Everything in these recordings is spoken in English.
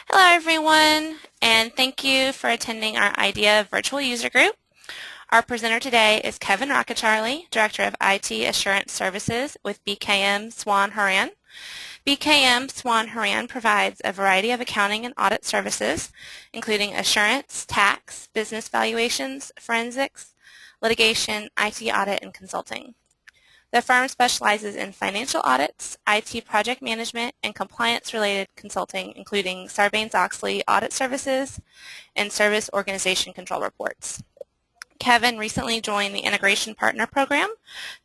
Hello everyone, and thank you for attending our IDEA virtual user group. Our presenter today is Kevin Rockacharlie, Director of IT Assurance Services with BKM Swan Horan. BKM Swan Horan provides a variety of accounting and audit services, including assurance, tax, business valuations, forensics, litigation, IT audit, and consulting. The firm specializes in financial audits, IT project management, and compliance-related consulting, including Sarbanes-Oxley audit services and service organization control reports. Kevin recently joined the Integration Partner Program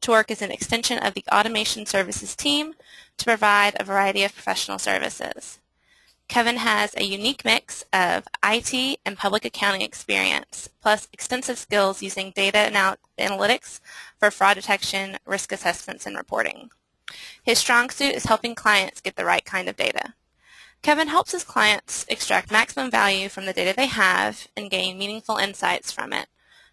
to work as an extension of the Automation Services team to provide a variety of professional services. Kevin has a unique mix of IT and public accounting experience, plus extensive skills using data analytics for fraud detection, risk assessments, and reporting. His strong suit is helping clients get the right kind of data. Kevin helps his clients extract maximum value from the data they have and gain meaningful insights from it.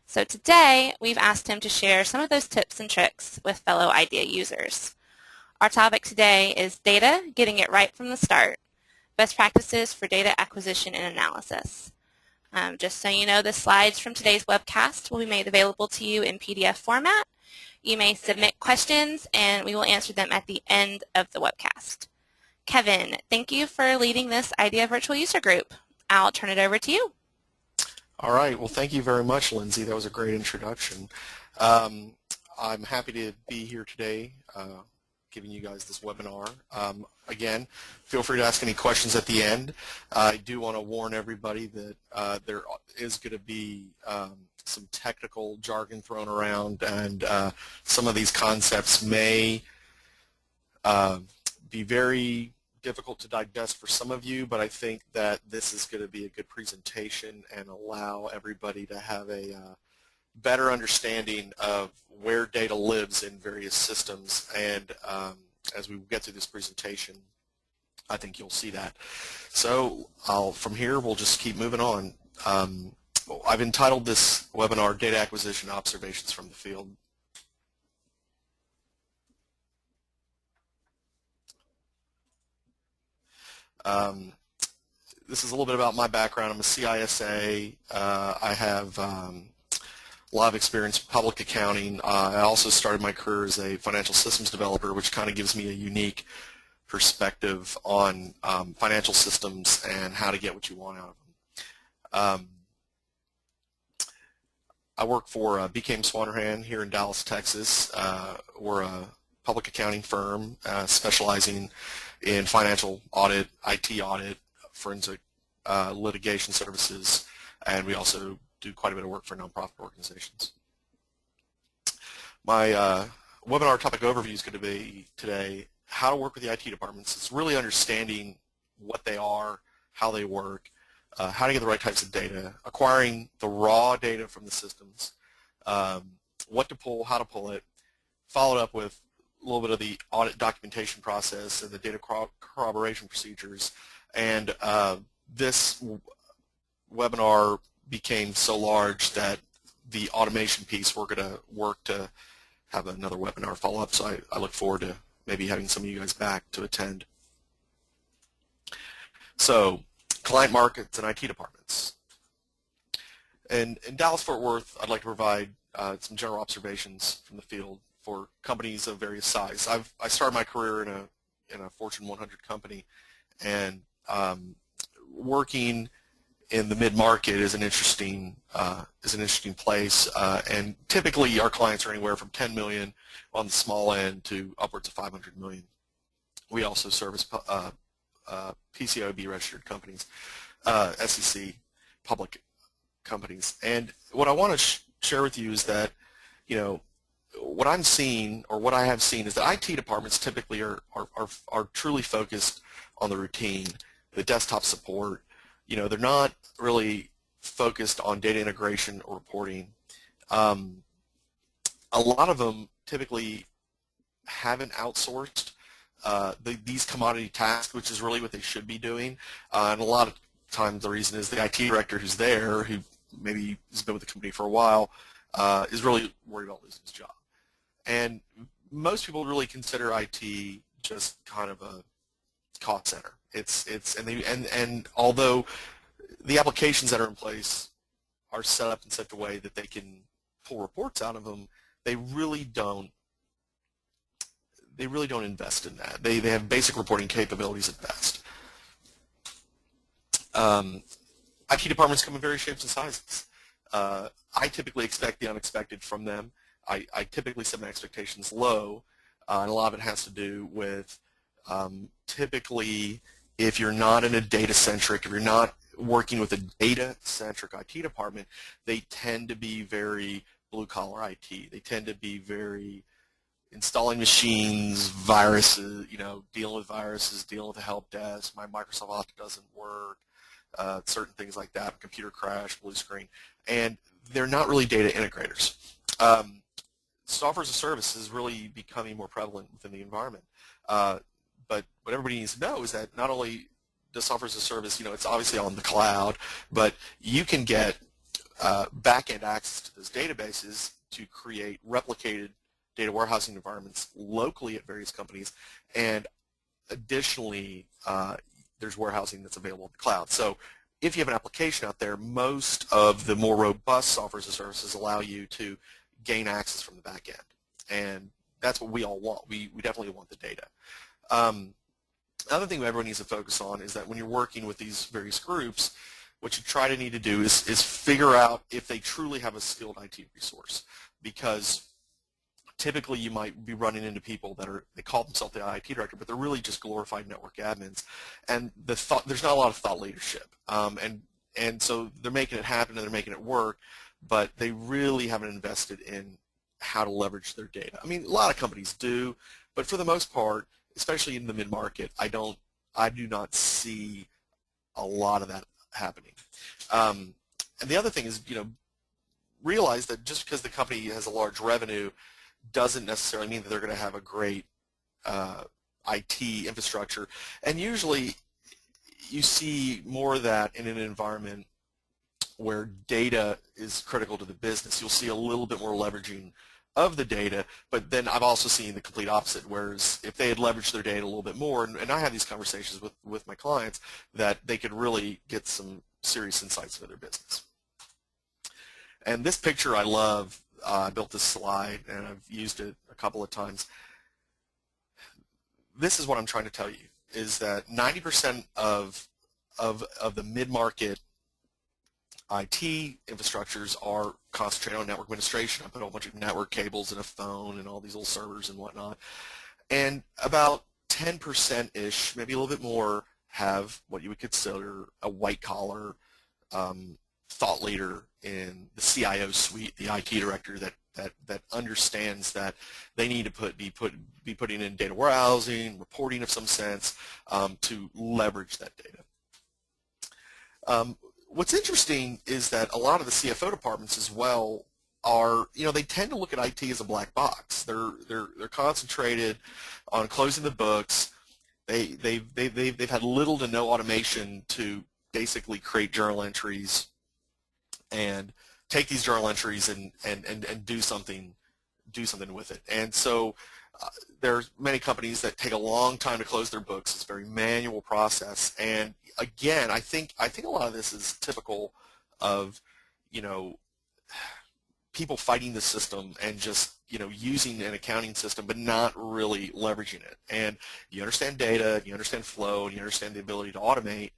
So today, we've asked him to share some of those tips and tricks with fellow IDEA users. Our topic today is data, getting it right from the start. Best practices for data acquisition and analysis. Just so you know, the slides from today's webcast will be made available to you in PDF format. You may submit questions and we will answer them at the end of the webcast. Kevin, thank you for leading this IDEA virtual user group. I'll turn it over to you. All right. Well, thank you very much, Lindsay. That was a great introduction. I'm happy to be here today giving you guys this webinar. Again, feel free to ask any questions at the end. I do want to warn everybody that there is going to be some technical jargon thrown around, and some of these concepts may be very difficult to digest for some of you, but I think that this is going to be a good presentation and allow everybody to have a better understanding of where data lives in various systems, and as we get through this presentation, I think you'll see that. So from here, we'll just keep moving on. I've entitled this webinar, Data Acquisition Observations from the Field. This is a little bit about my background. I'm a CISA. I have a lot of experience in public accounting. I also started my career as a financial systems developer, which kind of gives me a unique perspective on financial systems and how to get what you want out of them. I work for BKM Swan Horan here in Dallas, Texas. We're a public accounting firm specializing in financial audit, IT audit, forensic litigation services, and we also do quite a bit of work for nonprofit organizations. My webinar topic overview is going to be today how to work with the IT departments. It's really understanding what they are, how they work, how to get the right types of data, acquiring the raw data from the systems, what to pull, how to pull it, followed up with a little bit of the audit documentation process and the data corroboration procedures. And this webinar became so large that the automation piece, we're going to work to have another webinar follow up, so I look forward to maybe having some of you guys back to attend. So, client markets and IT departments. And in Dallas-Fort Worth, I'd like to provide some general observations from the field for companies of various size. I started my career in a Fortune 100 company, and working in the mid-market is an interesting place, and typically our clients are anywhere from 10 million on the small end to upwards of 500 million. We also service PCAOB registered companies, SEC public companies, and what I want to share with you is that, you know, what I'm seeing, or what I have seen, is that IT departments typically are truly focused on the routine, the desktop support. You know, they're not really focused on data integration or reporting. A lot of them typically haven't outsourced these commodity tasks, which is really what they should be doing. And a lot of times the reason is the IT director who's there, who maybe has been with the company for a while, is really worried about losing his job. And most people really consider IT just kind of a cost center. And although the applications that are in place are set up in such a way that they can pull reports out of them, they really don't invest in that. They have basic reporting capabilities at best. IT departments come in various shapes and sizes. I typically expect the unexpected from them. I typically set my expectations low, and a lot of it has to do with typically if you're not in a data-centric, if you're not working with a data-centric IT department, they tend to be very blue-collar IT. They tend to be very installing machines, viruses, dealing with viruses, dealing with the help desk. My Microsoft Office doesn't work. Certain things like that, computer crash, blue screen, and they're not really data integrators. Software as a service is really becoming more prevalent within the environment. But what everybody needs to know is that not only does software as a service, it's obviously on the cloud, but you can get back-end access to those databases to create replicated data warehousing environments locally at various companies, and additionally, there's warehousing that's available in the cloud. So if you have an application out there, most of the more robust software as a services allow you to gain access from the back end. And that's what we all want. We definitely want the data. Another thing everyone needs to focus on is that when you're working with these various groups, what you try to need to do is figure out if they truly have a skilled IT resource. Because typically you might be running into people they call themselves the IT director, but they're really just glorified network admins. And there's not a lot of thought leadership. And so they're making it happen and they're making it work, but they really haven't invested in how to leverage their data. I mean, a lot of companies do, but for the most part, especially in the mid-market, I do not see a lot of that happening. And the other thing is, realize that just because the company has a large revenue doesn't necessarily mean that they're going to have a great IT infrastructure. And usually you see more of that in an environment where data is critical to the business. You'll see a little bit more leveraging of the data, but then I've also seen the complete opposite, whereas if they had leveraged their data a little bit more, and I have these conversations with my clients, that they could really get some serious insights into their business. And this picture I love. I built this slide and I've used it a couple of times. This is what I'm trying to tell you, is that 90% of the mid-market IT infrastructures are concentrated on network administration. I put a whole bunch of network cables and a phone and all these little servers and whatnot. And about 10%-ish, maybe a little bit more, have what you would consider a white-collar thought leader in the CIO suite, the IT director that understands that they need to be putting in data warehousing, reporting of some sense, to leverage that data. What's interesting is that a lot of the CFO departments as well are, they tend to look at IT as a black box. They're concentrated on closing the books. They've had little to no automation to basically create journal entries and take these journal entries and do something with it. And so there's many companies that take a long time to close their books. It's a very manual process. And again, I think a lot of this is typical of, people fighting the system and just, using an accounting system but not really leveraging it. And you understand data, you understand flow, and you understand the ability to automate,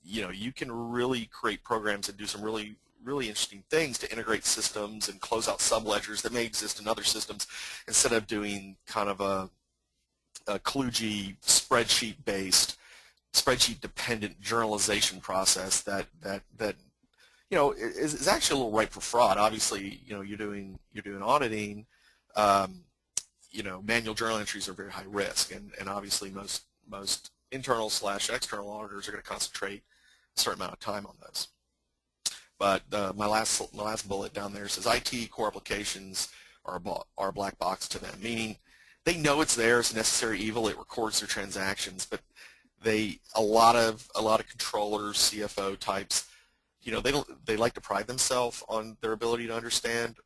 you can really create programs and do some really interesting things to integrate systems and close out subledgers that may exist in other systems, instead of doing kind of a kludgy spreadsheet-based, spreadsheet-dependent journalization process that is actually a little ripe for fraud. Obviously, you're doing auditing. Manual journal entries are very high risk, and obviously most internal/external auditors are going to concentrate a certain amount of time on those. But my last bullet down there says IT core applications are a black box to them, meaning they know it's there, it's a necessary evil, it records their transactions, but a lot of controllers, CFO types, they like to pride themselves on their ability to understand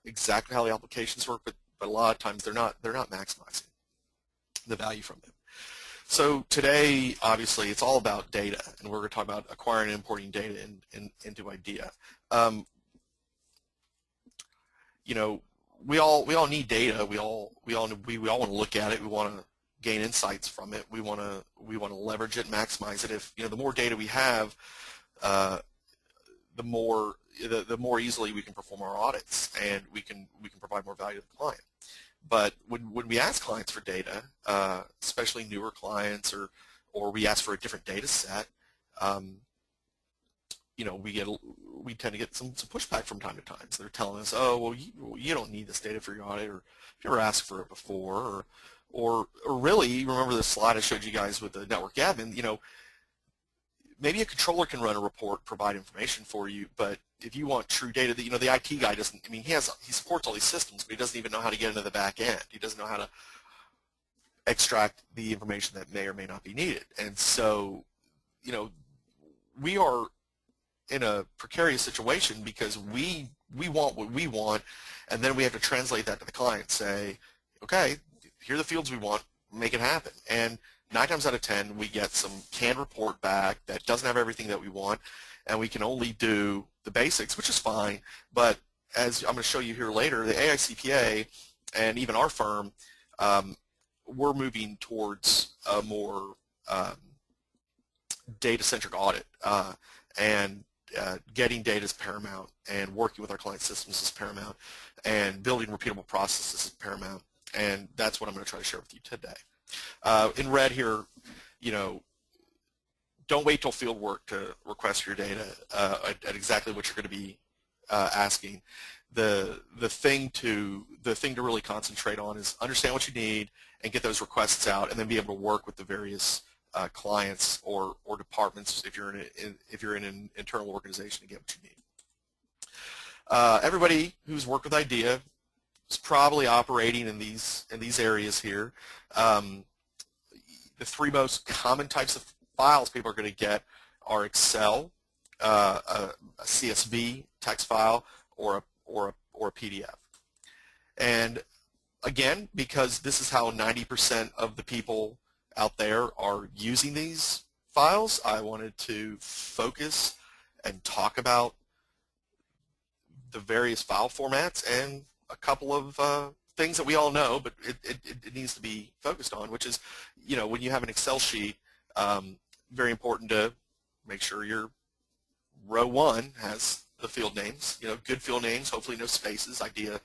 exactly how the applications work, but a lot of times they're not maximizing the value from them. So today, obviously, it's all about data, and we're going to talk about acquiring and importing data into IDEA. Um, you know, we all need data. We all want to look at it. We want to gain insights from it. We want to leverage it, maximize it. If the more data we have, the more easily we can perform our audits, and we can provide more value to the client. But when we ask clients for data, especially newer clients, or we ask for a different data set, we tend to get some pushback from time to time. So they're telling us, oh, well, you don't need this data for your audit, or if you ever asked for it before, or really, remember the slide I showed you guys with the network admin, maybe a controller can run a report, provide information for you, but if you want true data, that the IT guy doesn't. I mean, he supports all these systems, but he doesn't even know how to get into the back end. He doesn't know how to extract the information that may or may not be needed. And so, we are in a precarious situation because we want what we want, and then we have to translate that to the client. Say, okay, here are the fields we want, make it happen. And 9 times out of 10, we get some canned report back that doesn't have everything that we want, and we can only do the basics, which is fine. But as I'm going to show you here later, the AICPA and even our firm, we're moving towards a more data-centric audit, and getting data is paramount, and working with our client systems is paramount, and building repeatable processes is paramount, and that's what I'm going to try to share with you today. In red here, don't wait till field work to request your data at exactly what you're going to be asking. The thing to really concentrate on is understand what you need and get those requests out, and then be able to work with the various clients or departments if you're in an internal organization to get what you need. Everybody who's worked with IDEA is probably operating in these areas here. The 3 most common types of files people are going to get are Excel, a CSV text file, or a PDF. And again, because this is how 90% of the people out there are using these files, I wanted to focus and talk about the various file formats and a couple of things that we all know, but it needs to be focused on, which is, when you have an Excel sheet, very important to make sure your row 1 has the field names, good field names, hopefully no spaces. IDEA,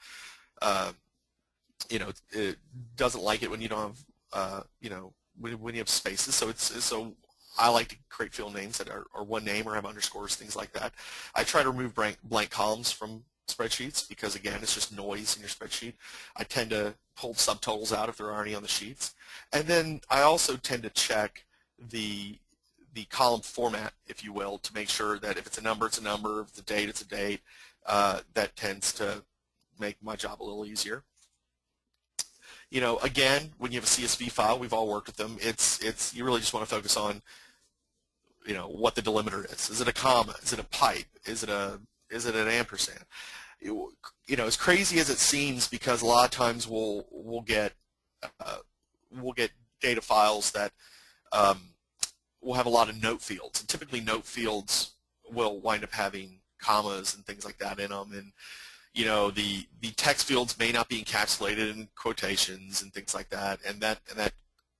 it doesn't like it when you don't have, when you have spaces. So I like to create field names that are one name or have underscores, things like that. I try to remove blank columns from spreadsheets because, again, it's just noise in your spreadsheet. I tend to pull subtotals out if there are any on the sheets. And then I also tend to check the column format, if you will, to make sure that if it's a number, it's a number, if it's a date, it's a date. That tends to make my job a little easier. Again, when you have a CSV file, we've all worked with them, it's you really just want to focus on, what the delimiter is. Is it a comma? Is it a pipe? Is it an ampersand? As crazy as it seems, because a lot of times we'll get data files that will have a lot of note fields, and typically note fields will wind up having commas and things like that in them, and the text fields may not be encapsulated in quotations and things like that, and that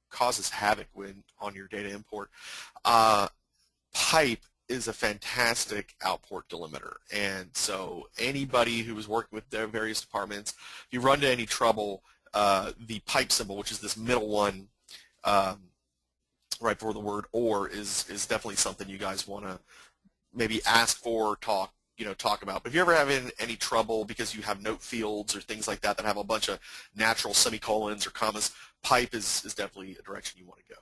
causes havoc on your data import. Pipe is a fantastic output delimiter, and so anybody who is working with their various departments, if you run into any trouble, the pipe symbol, which is this middle one right before the word "or," is definitely something you guys want to maybe ask for, talk about. But if you're ever having any trouble because you have note fields or things like that have a bunch of natural semicolons or commas, pipe is definitely a direction you want to go.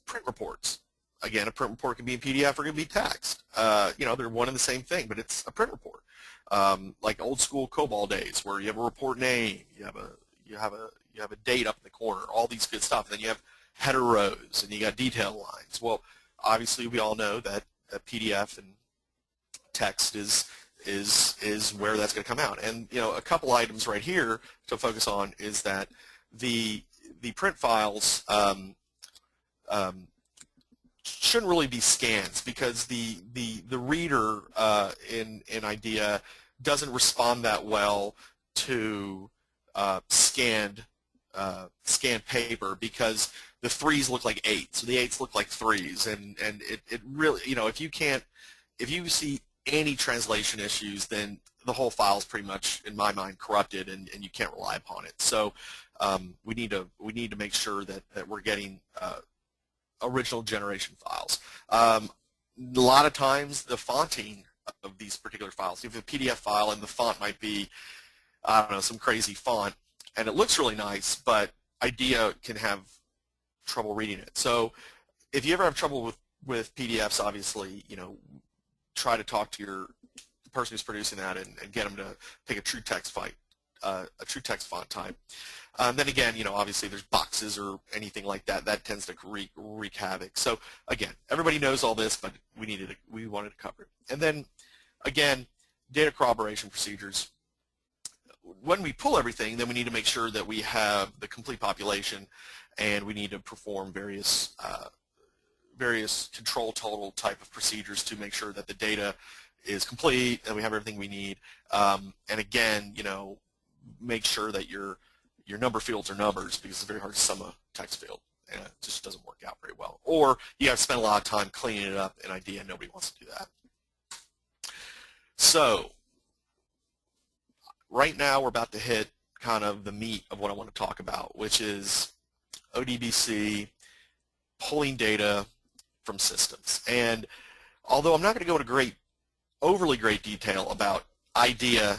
Print reports. Again, a print report can be in PDF or it can be text. They're one and the same thing, but it's a print report. Like old school COBOL days, where you have a report name, you have a date up in the corner, all these good stuff. And then you have header rows and you got detail lines. Well, obviously we all know that PDF and text is where that's going to come out. And a couple items right here to focus on is that the the print files shouldn't really be scans, because the reader in IDEA doesn't respond that well to scanned paper, because the 3s look like 8s, so the 8s look like 3s, and it really, if you see any translation issues, then the whole file is pretty much, in my mind, corrupted, and you can't rely upon it. So we need to make sure that we're getting original generation files. A lot of times the fonting of these particular files, if you have a PDF file and the font might be, I don't know, some crazy font, and it looks really nice, but IDEA can have trouble reading it. So if you ever have trouble with PDFs, obviously, try to talk to the person who's producing that and get them to pick a true text font type. Then again, obviously there's boxes or anything like that. That tends to wreak havoc. So again, everybody knows all this, but we wanted to cover it. And then again, data corroboration procedures. When we pull everything, then we need to make sure that we have the complete population, and we need to perform various control total type of procedures to make sure that the data is complete and we have everything we need. And again, make sure that your number fields are numbers, because it's very hard to sum a text field, and it just doesn't work out very well. Or you have to spend a lot of time cleaning it up in IDEA, and nobody wants to do that. So right now we're about to hit kind of the meat of what I want to talk about, which is ODBC, pulling data from systems. And although I'm not going to go into overly great detail about IDEA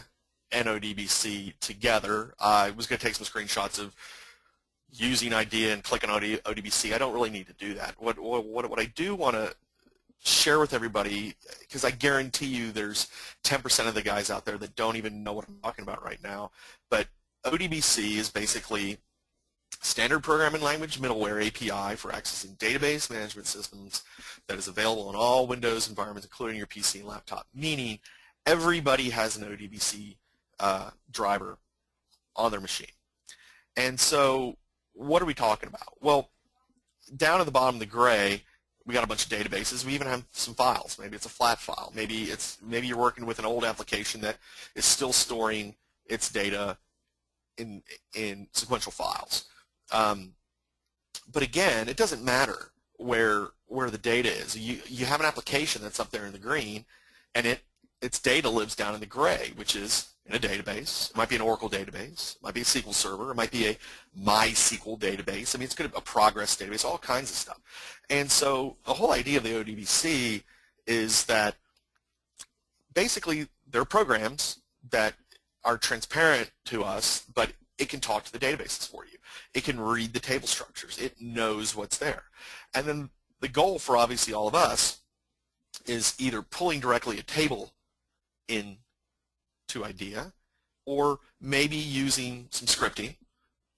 and ODBC together, I was going to take some screenshots of using IDEA and clicking on ODBC. I don't really need to do that. What I do want to share with everybody, because I guarantee you there's 10% of the guys out there that don't even know what I'm talking about right now, but ODBC is basically standard programming language middleware API for accessing database management systems that is available on all Windows environments, including your PC and laptop, meaning everybody has an ODBC driver on their machine. And so what are we talking about? Well, down at the bottom of the gray, we got a bunch of databases. We even have some files. Maybe it's a flat file. Maybe you're working with an old application that is still storing its data in sequential files. But again, it doesn't matter where the data is. You have an application that's up there in the green, and its data lives down in the gray, which is in a database. It might be an Oracle database. It might be a SQL server. It might be a MySQL database. I mean, it's going to be a Progress database, all kinds of stuff. And so the whole idea of the ODBC is that basically there are programs that are transparent to us, but it can talk to the databases for you. It can read the table structures. It knows what's there. And then the goal for obviously all of us is either pulling directly a table into IDEA, or maybe using some scripting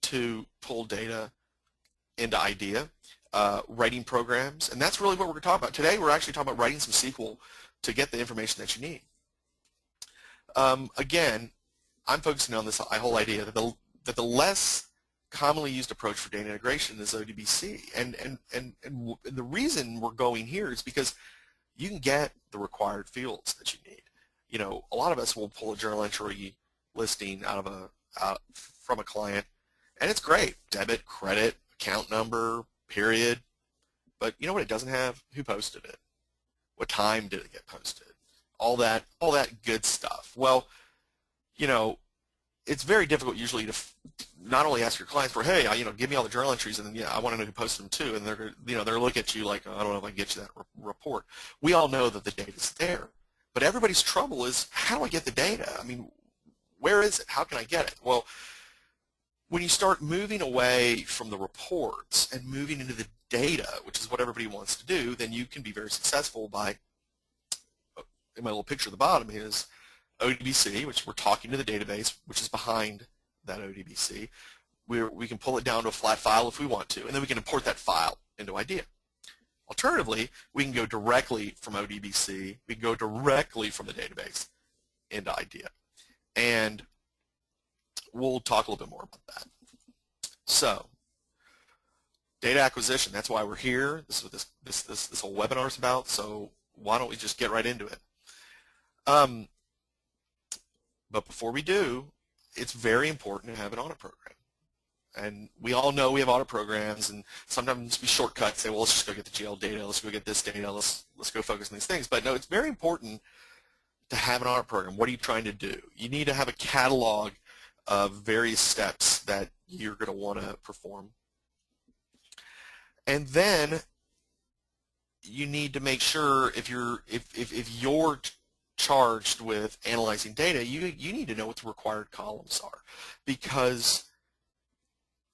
to pull data into IDEA, writing programs, and that's really what we're talking about. Today we're actually talking about writing some SQL to get the information that you need. Again, I'm focusing on this whole idea that the less commonly used approach for data integration is ODBC, and the reason we're going here is because you can get the required fields that you need. A lot of us will pull a journal entry listing from a client, and it's great: debit, credit, account number, period. But you know what it doesn't have? Who posted it? What time did it get posted? All that good stuff. Well, it's very difficult usually to not only ask your clients for, hey, give me all the journal entries, and then I want to know who posted them too, and they're look at you like, oh, I don't know if I can get you that report. We all know that the data's there, but everybody's trouble is, how do I get the data? I mean, where is it? How can I get it? Well, when you start moving away from the reports and moving into the data, which is what everybody wants to do, then you can be very successful by, in my little picture at the bottom is ODBC, which we're talking to the database, which is behind that ODBC. We can pull it down to a flat file if we want to, and then we can import that file into IDEA. Alternatively, we can go directly from ODBC, we can go directly from the database into IDEA. And we'll talk a little bit more about that. So data acquisition. That's why we're here. This is what this whole webinar is about. So why don't we just get right into it? But before we do, it's very important to have an audit program. And we all know we have audit programs, and sometimes we shortcut, say, well, let's just go get the GL data, let's go get this data, let's go focus on these things. But no, it's very important to have an audit program. What are you trying to do? You need to have a catalog of various steps that you're going to want to perform. And then you need to make sure if you're charged with analyzing data, you need to know what the required columns are, because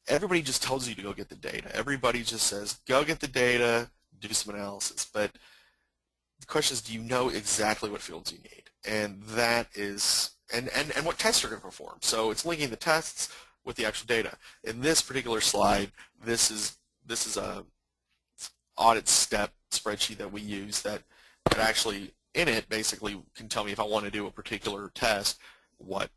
everybody just tells you to go get the data. Everybody just says, go get the data, do some analysis. But the question is, do you know exactly what fields you need? And that is, and what tests you're going to perform. So it's linking the tests with the actual data. In this particular slide, this is a audit step spreadsheet that we use that actually in it basically can tell me if I want to do a particular test, what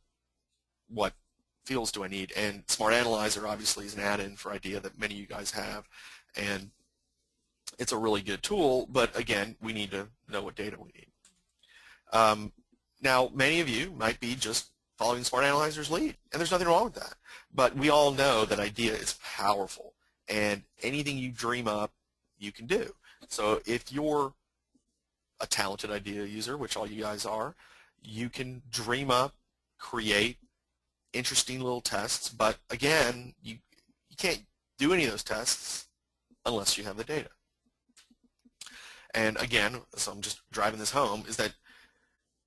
fields do I need. And Smart Analyzer obviously is an add-in for IDEA that many of you guys have, and it's a really good tool, but again, we need to know what data we need. Now, many of you might be just following Smart Analyzer's lead, and there's nothing wrong with that, but we all know that IDEA is powerful, and anything you dream up, you can do. So if you're a talented IDEA user, which all you guys are, you can dream up, create interesting little tests, but again, you can't do any of those tests unless you have the data. And again, so I'm just driving this home, is that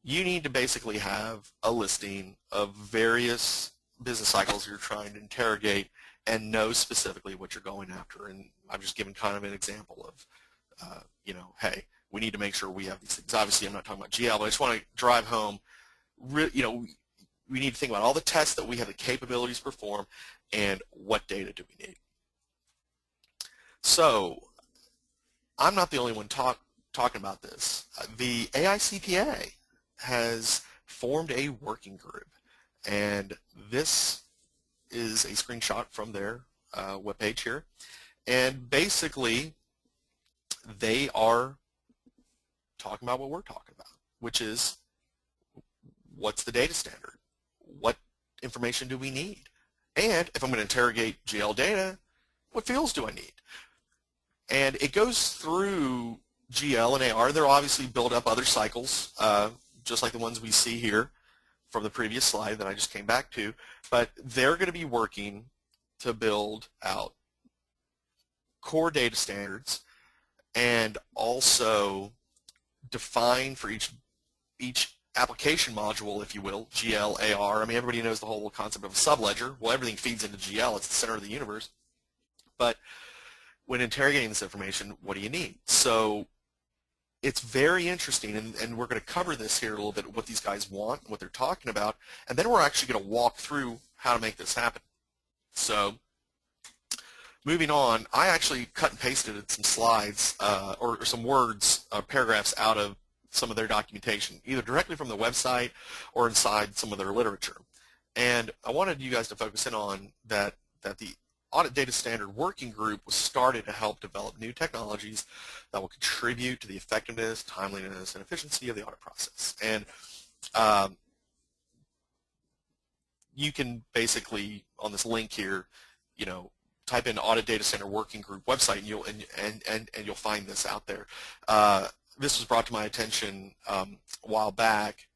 you need to basically have a listing of various business cycles you're trying to interrogate and know specifically what you're going after. And I've just given kind of an example of, hey, we need to make sure we have these things. Obviously, I'm not talking about GL, but I just want to drive home, we need to think about all the tests that we have the capabilities to perform and what data do we need. So I'm not the only one talking about this. The AICPA has formed a working group, and this is a screenshot from their webpage here. And basically, they are talking about what we're talking about, which is what's the data standard? What information do we need? And if I'm going to interrogate GL data, what fields do I need? And it goes through GL and AR. They're obviously built up other cycles, just like the ones we see here from the previous slide that I just came back to. But they're going to be working to build out core data standards and also define for each application module, if you will, GL, AR. I mean, everybody knows the whole concept of a subledger. Well, everything feeds into GL. It's the center of the universe. But when interrogating this information, what do you need? So it's very interesting, and we're going to cover this here a little bit, what these guys want, what they're talking about, and then we're actually going to walk through how to make this happen. So moving on, I actually cut and pasted some slides or some words, paragraphs out of some of their documentation, either directly from the website or inside some of their literature. And I wanted you guys to focus in on that the Audit Data Standard Working Group was started to help develop new technologies that will contribute to the effectiveness, timeliness, and efficiency of the audit process. And you can basically, on this link here, type in Audit Data Standard Working Group website, and you'll find this out there. This was brought to my attention a while back,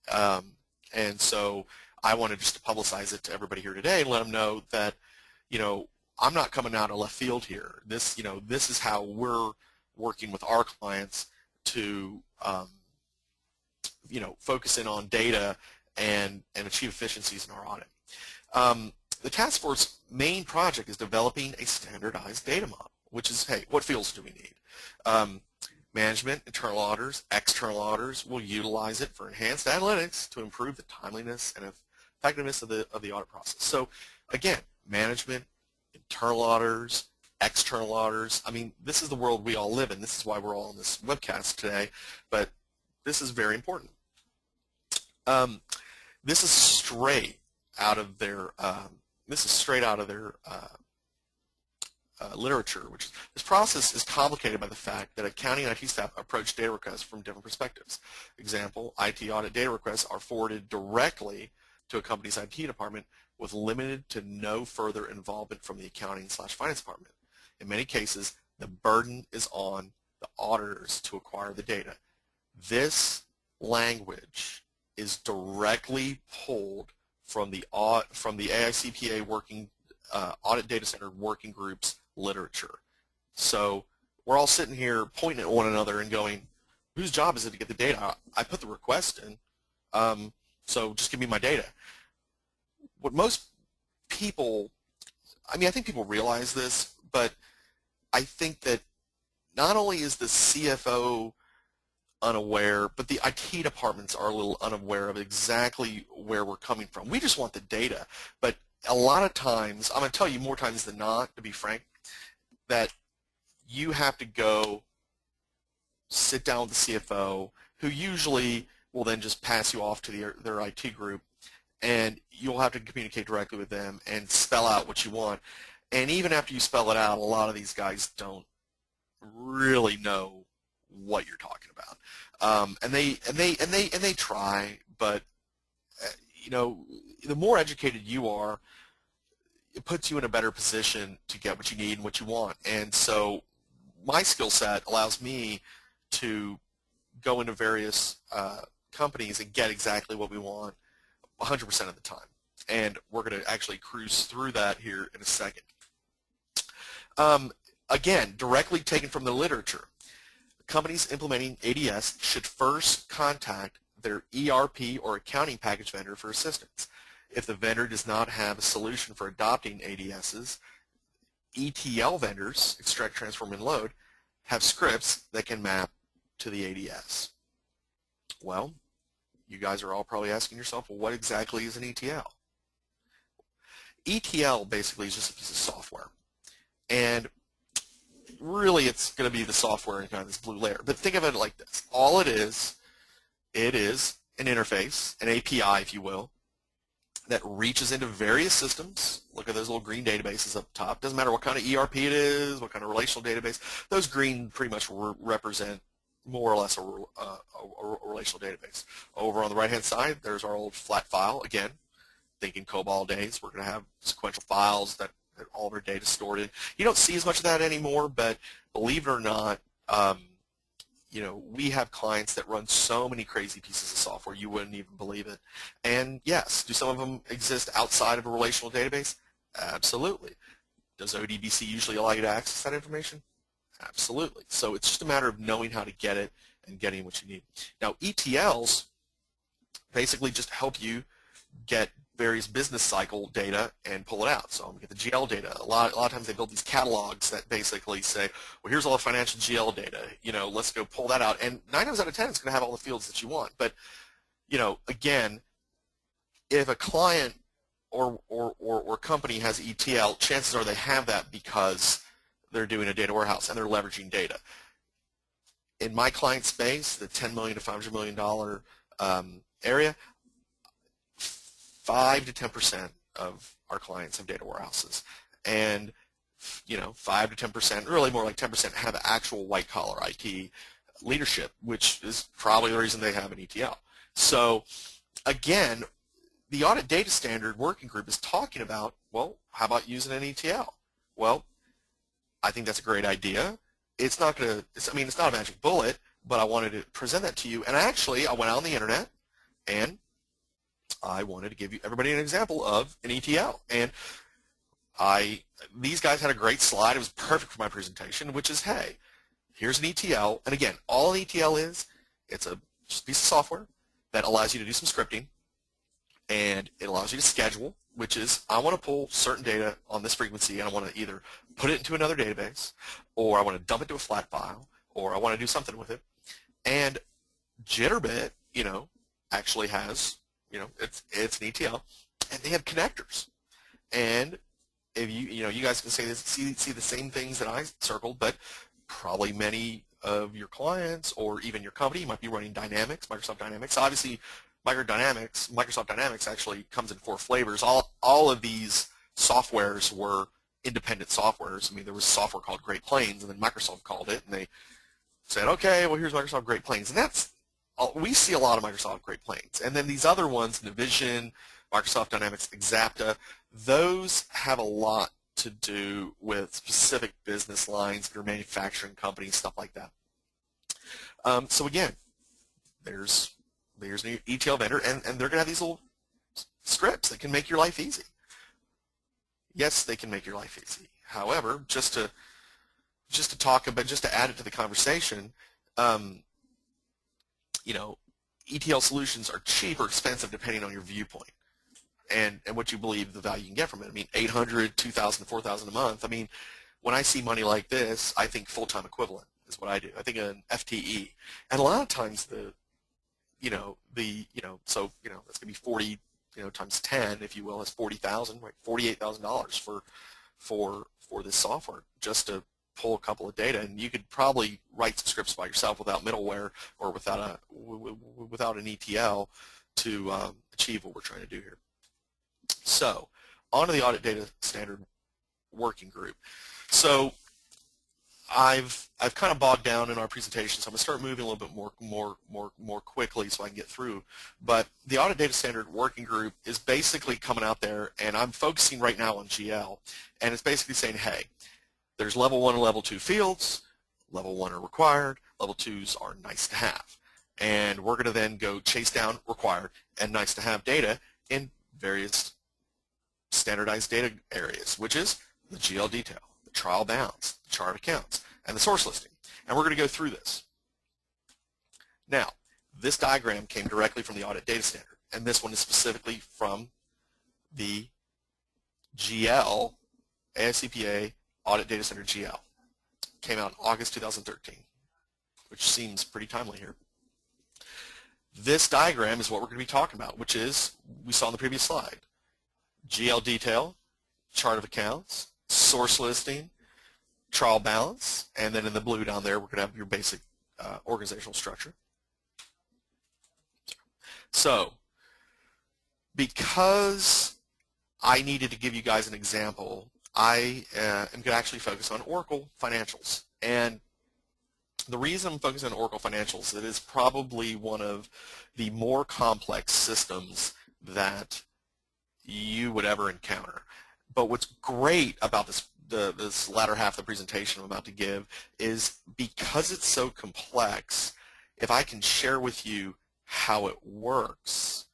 and so I wanted just to publicize it to everybody here today and let them know that, I'm not coming out of left field here. This is how we're working with our clients to, focus in on data and achieve efficiencies in our audit. The task force main project is developing a standardized data model, which is, hey, what fields do we need? Management, internal auditors, external auditors will utilize it for enhanced analytics to improve the timeliness and effectiveness of the audit process. So again, management, internal auditors, external auditors. I mean, this is the world we all live in. This is why we're all on this webcast today, but this is very important. This is straight out of their literature. This process is complicated by the fact that accounting and IT staff approach data requests from different perspectives. Example, IT audit data requests are forwarded directly to a company's IT department with limited to no further involvement from the accounting/finance department. In many cases, the burden is on the auditors to acquire the data. This language is directly pulled from the AICPA working Audit Data Center Working Group's literature. So we're all sitting here pointing at one another and going, whose job is it to get the data? I put the request in, so just give me my data. What most people, I think people realize this, but I think that not only is the CFO unaware, but the IT departments are a little unaware of exactly where we're coming from. We just want the data, but a lot of times, I'm going to tell you more times than not, to be frank, that you have to go sit down with the CFO, who usually will then just pass you off to their IT group, and you'll have to communicate directly with them and spell out what you want. And even after you spell it out, a lot of these guys don't really know what you're talking about, and they try, but the more educated you are, it puts you in a better position to get what you need and what you want. And so my skill set allows me to go into various companies and get exactly what we want 100% of the time. And we're going to actually cruise through that here in a second. Again, directly taken from the literature, companies implementing ADS should first contact their ERP or accounting package vendor for assistance. If the vendor does not have a solution for adopting ADSs, ETL vendors, extract, transform, and load, have scripts that can map to the ADS. Well, you guys are all probably asking yourself, well, what exactly is an ETL? ETL basically is just a piece of software. And really it's going to be the software in kind of this blue layer. But think of it like this. All it is an interface, an API, if you will, that reaches into various systems. Look at those little green databases up top. Doesn't matter what kind of ERP it is, what kind of relational database. Those green pretty much represent more or less a relational database. Over on the right-hand side, there's our old flat file. Again, thinking COBOL days, we're going to have sequential files that all of our data stored in. You don't see as much of that anymore, but believe it or not, we have clients that run so many crazy pieces of software you wouldn't even believe it. And yes, do some of them exist outside of a relational database? Absolutely. Does ODBC usually allow you to access that information? Absolutely. So it's just a matter of knowing how to get it and getting what you need. Now, ETLs basically just help you get various business cycle data and pull it out. So I'm going to get the GL data. A lot of times they build these catalogs that basically say, well, here's all the financial GL data. Let's go pull that out. And 9 times out of 10, it's going to have all the fields that you want. But, again, if a client or company has ETL, chances are they have that because they're doing a data warehouse and they're leveraging data. In my client space, the $10 million to $500 million area, 5 to 10% of our clients have data warehouses, and 5 to 10%, really more like 10%, have actual white-collar IT leadership, which is probably the reason they have an ETL. So again, the Audit Data Standard Working Group is talking about, well, how about using an ETL? Well, I think that's a great idea. It's not going to, it's not a magic bullet, but I wanted to present that to you. And actually, I went out on the internet and I wanted to give everybody an example of an ETL. And these guys had a great slide. It was perfect for my presentation, which is, hey, here's an ETL. And again, all an ETL is, it's a piece of software that allows you to do some scripting, and it allows you to schedule, which is, I want to pull certain data on this frequency, and I want to either put it into another database, or I want to dump it to a flat file, or I want to do something with it. And Jitterbit, actually has, it's an ETL, and they have connectors. And if you guys can see the same things that I circled, but probably many of your clients or even your company might be running Dynamics, Microsoft Dynamics. Obviously, Microsoft Dynamics actually comes in 4 flavors. All of these softwares were independent softwares. I mean, there was software called Great Plains, and then Microsoft called it, and they said, okay, well, here's Microsoft Great Plains. And that's, we see a lot of Microsoft Great Plains. And then these other ones, Navision, Microsoft Dynamics Exapta, those have a lot to do with specific business lines, your manufacturing companies, stuff like that. So again, there's an ETL vendor, and they're going to have these little scripts that can make your life easy. Yes, they can make your life easy. However, just to talk about, just to add it to the conversation, you know, ETL solutions are cheap or expensive depending on your viewpoint and what you believe the value you can get from it. I mean, $800, $2,000, $4,000 a month. I mean, when I see money like this, I think full-time equivalent is what I do. I think an FTE, and a lot of times so that's gonna be 40, times 10, if you will, is 40,000, right? $48,000 for this software just to pull a couple of data, and you could probably write some scripts by yourself without middleware or without an ETL to achieve what we're trying to do here. So, on to the Audit Data Standard Working Group. So, I've kind of bogged down in our presentation, so I'm going to start moving a little bit more quickly so I can get through. But the Audit Data Standard Working Group is basically coming out there, and I'm focusing right now on GL, and it's basically saying, hey, there's level 1 and level 2 fields. Level 1 are required. Level 2s are nice to have. And we're going to then go chase down required and nice to have data in various standardized data areas, which is the GL detail, the trial balance, the chart accounts, and the source listing. And we're going to go through this. Now, this diagram came directly from the Audit Data Standard, and this one is specifically from the GL AICPA Audit Data Standard GL. Came out in August 2013, which seems pretty timely here. This diagram is what we're going to be talking about, which is, we saw in the previous slide, GL detail, chart of accounts, source listing, trial balance, and then in the blue down there, we're going to have your basic organizational structure. So, because I needed to give you guys an example, I am going to actually focus on Oracle Financials. And the reason I'm focusing on Oracle Financials, it is probably one of the more complex systems that you would ever encounter. But what's great about this latter half of the presentation I'm about to give is because it's so complex, if I can share with you how it works,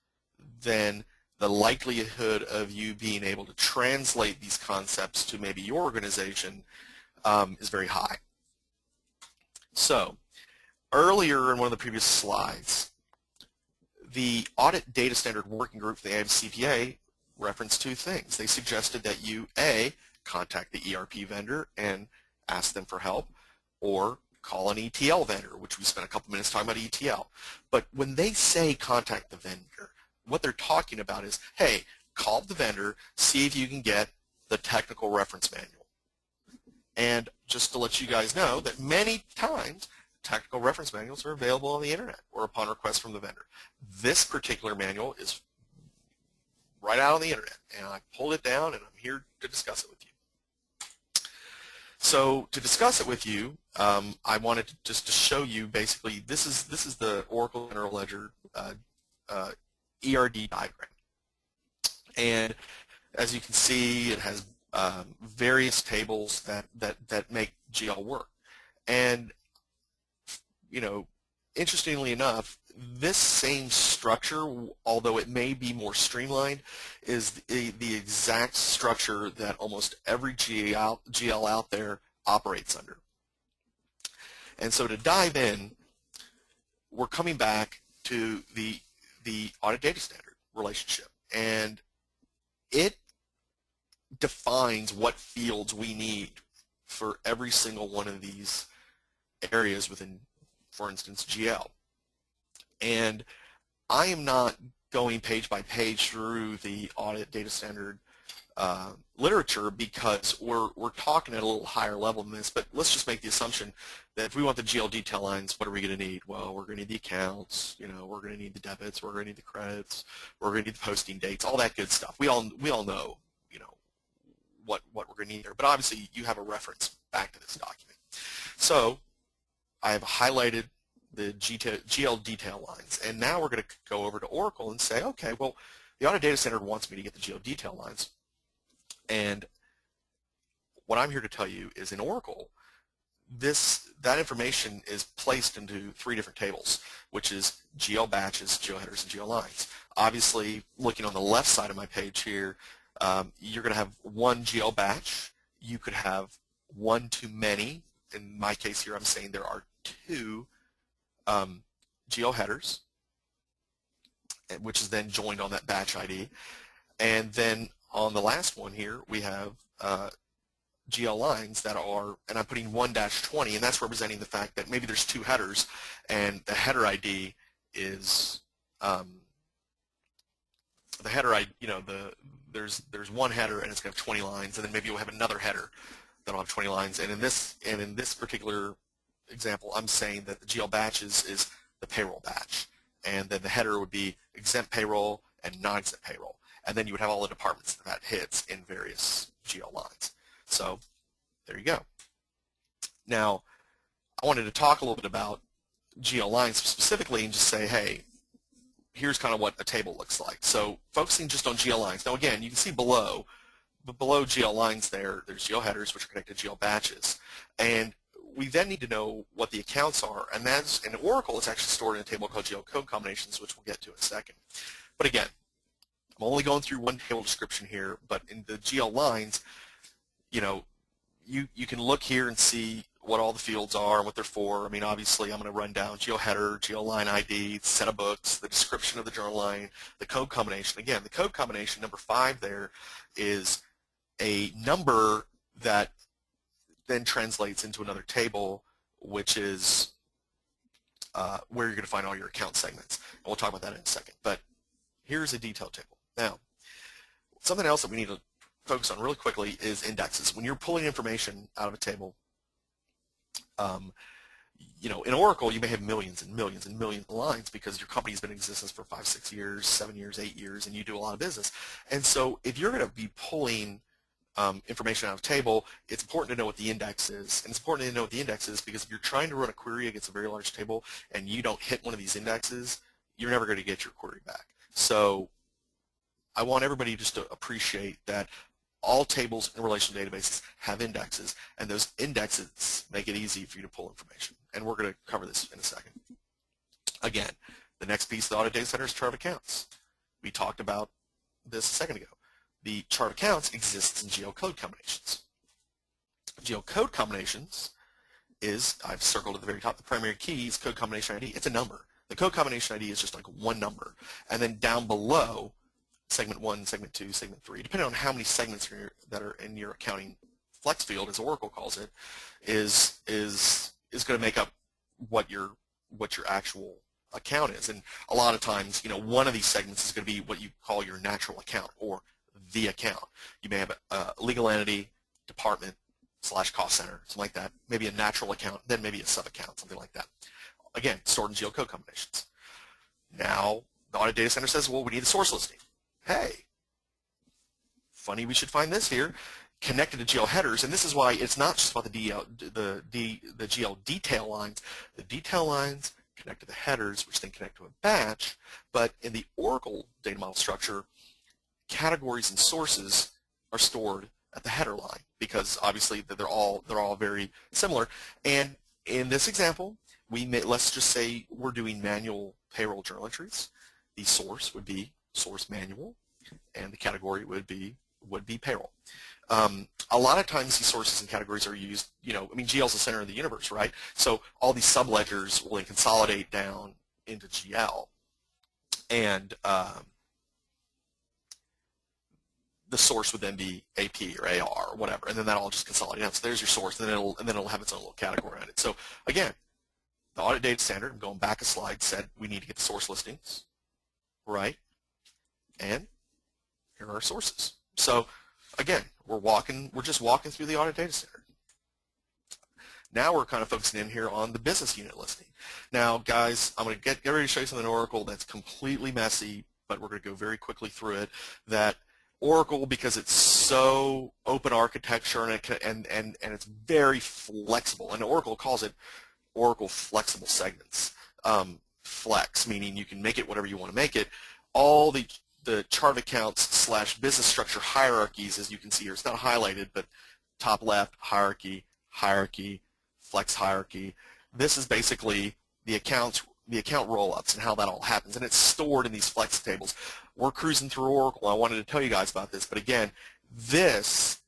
then the likelihood of you being able to translate these concepts to maybe your organization is very high. So, earlier in one of the previous slides, the Audit Data Standard Working Group for the AICPA referenced two things. They suggested that you, A, contact the ERP vendor and ask them for help, or call an ETL vendor, which we spent a couple minutes talking about ETL. But when they say contact the vendor, what they're talking about is, hey, call the vendor, see if you can get the technical reference manual. And just to let you guys know that many times technical reference manuals are available on the internet or upon request from the vendor. This particular manual is right out on the internet, and I pulled it down and I'm here to discuss it with you. So to discuss it with you, I wanted just to show you basically this is the Oracle General Ledger ERD diagram, and as you can see, it has various tables that make GL work. And interestingly enough, this same structure, although it may be more streamlined, is the exact structure that almost every GL out there operates under. And so to dive in, we're coming back to the Audit Data Standard relationship, and it defines what fields we need for every single one of these areas within, for instance, GL. And I am not going page by page through the Audit Data Standard literature because we're talking at a little higher level than this, but let's just make the assumption that if we want the GL detail lines, what are we going to need? Well, we're going to need the accounts, we're going to need the debits, we're going to need the credits, we're going to need the posting dates, all that good stuff. We all know, what we're going to need there. But obviously, you have a reference back to this document. So I have highlighted the GL detail lines, and now we're going to go over to Oracle and say, okay, well, the Audit Data Center wants me to get the GL detail lines, and what I'm here to tell you is in Oracle, that information is placed into 3 different tables, which is GL batches, GL headers, and GL lines. Obviously, looking on the left side of my page here, you're going to have one GL batch. You could have one too many. In my case here, I'm saying there are 2 GL headers, which is then joined on that batch ID. And then on the last one here, we have GL lines that are, and I'm putting 1-20, and that's representing the fact that maybe there's 2 headers, and the header ID is the header ID. There's one header and it's going to have 20 lines, and then maybe you'll have another header that'll have 20 lines. And in this particular example, I'm saying that the GL batches is the payroll batch, and then the header would be exempt payroll and non-exempt payroll, and then you would have all the departments that hits in various GL lines. So there you go. Now, I wanted to talk a little bit about GL lines specifically and just say, hey, here's kind of what a table looks like. So focusing just on GL lines. Now again, you can see below GL lines there's GL headers, which are connected to GL batches. And we then need to know what the accounts are, and that's in Oracle, it's actually stored in a table called Geocode combinations, which we'll get to in a second. But again, I'm only going through one table description here, but in the GL lines, you can look here and see what all the fields are and what they're for. I mean, obviously, I'm going to run down GL header, GL line ID, set of books, the description of the journal line, the code combination. Again, the code combination, number 5 there, is a number that then translates into another table, which is where you're going to find all your account segments. And we'll talk about that in a second. But here's a detailed table. Now, something else that we need to focus on really quickly is indexes. When you're pulling information out of a table, in Oracle, you may have millions and millions and millions of lines because your company's been in existence for 5, 6 years, 7 years, 8 years, and you do a lot of business. And so if you're going to be pulling information out of a table, it's important to know what the index is. And it's important to know what the index is because if you're trying to run a query against a very large table and you don't hit one of these indexes, you're never going to get your query back. So I want everybody just to appreciate that all tables in relational databases have indexes, and those indexes make it easy for you to pull information. And we're going to cover this in a second. Again, the next piece of the Audit Data Center is chart accounts. We talked about this a second ago. The chart accounts exists in geocode combinations. Geocode combinations is, I've circled at the very top, the primary key is code combination ID. It's a number. The code combination ID is just like one number. And then down below, segment 1, segment 2, segment 3, depending on how many segments that are in your accounting flex field, as Oracle calls it, is going to make up what your actual account is. And a lot of times, one of these segments is going to be what you call your natural account or the account. You may have a legal entity, department, / cost center, something like that. Maybe a natural account, then maybe a sub-account, something like that. Again, stored in geocode combinations. Now, the Audit Data Center says, well, we need a source listing. Hey, funny we should find this here, connected to GL headers, and this is why it's not just about the GL detail lines. The detail lines connect to the headers, which then connect to a batch, but in the Oracle data model structure, categories and sources are stored at the header line because obviously they're all very similar. And in this example, let's just say we're doing manual payroll journal entries. The source would be source manual, and the category would be payroll. A lot of times these sources and categories are used, GL is the center of the universe, right? So all these subledgers will then consolidate down into GL, and the source would then be AP or AR or whatever, and then that all just consolidate down. So there's your source, and then it'll have its own little category on it. So again, the Audit Data Standard, I'm going back a slide, said we need to get the source listings, right? And here are our sources. So again, we're just walking through the Audit Data Standard. Now we're kind of focusing in here on the business unit listing. Now, guys, I'm going to get ready to show you something in Oracle that's completely messy, but we're going to go very quickly through it. That Oracle, because it's so open architecture and it's very flexible, and Oracle calls it Oracle Flexible Segments. Flex, meaning you can make it whatever you want to make it. All the chart of accounts / business structure hierarchies, as you can see here, it's not highlighted, but top left, hierarchy, hierarchy, flex hierarchy. This is basically the account roll-ups and how that all happens, and it's stored in these flex tables. We're cruising through Oracle. I wanted to tell you guys about this, but again, this